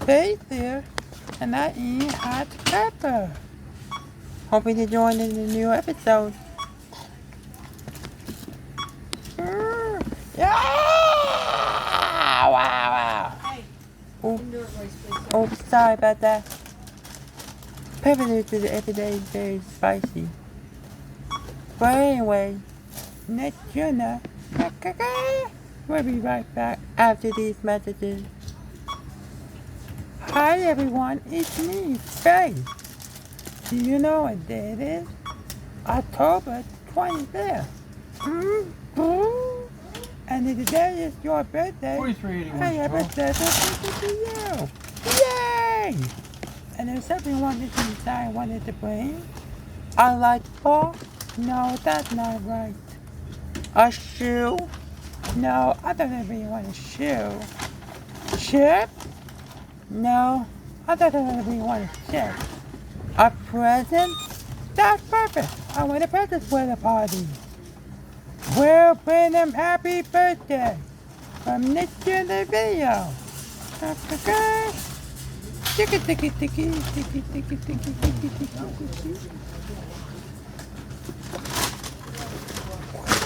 Basil, and I eat hot pepper. Hoping to join in the new episode. Yeah! Wow, wow. Hey, Oops, indoor voice, please. oops, sorry about that. Pepper noodles every day is very spicy. But anyway, next dinner. We'll be right back after these messages. Hi everyone, it's me, Faith. Do you know what day it is? October 25th. And if today is your birthday, 4381. I have a special to you. Yay! And there's something I wanted to bring. A light bulb? No, that's not right. A shoe? No, I don't really want a shoe. Chip? No, I don't really want a chip. A present? That's perfect. I want a present for the party. We'll bring them happy birthday from next to the video. Okay. Ticky ticky ticky ticky ticky ticky ticky ticky ticky.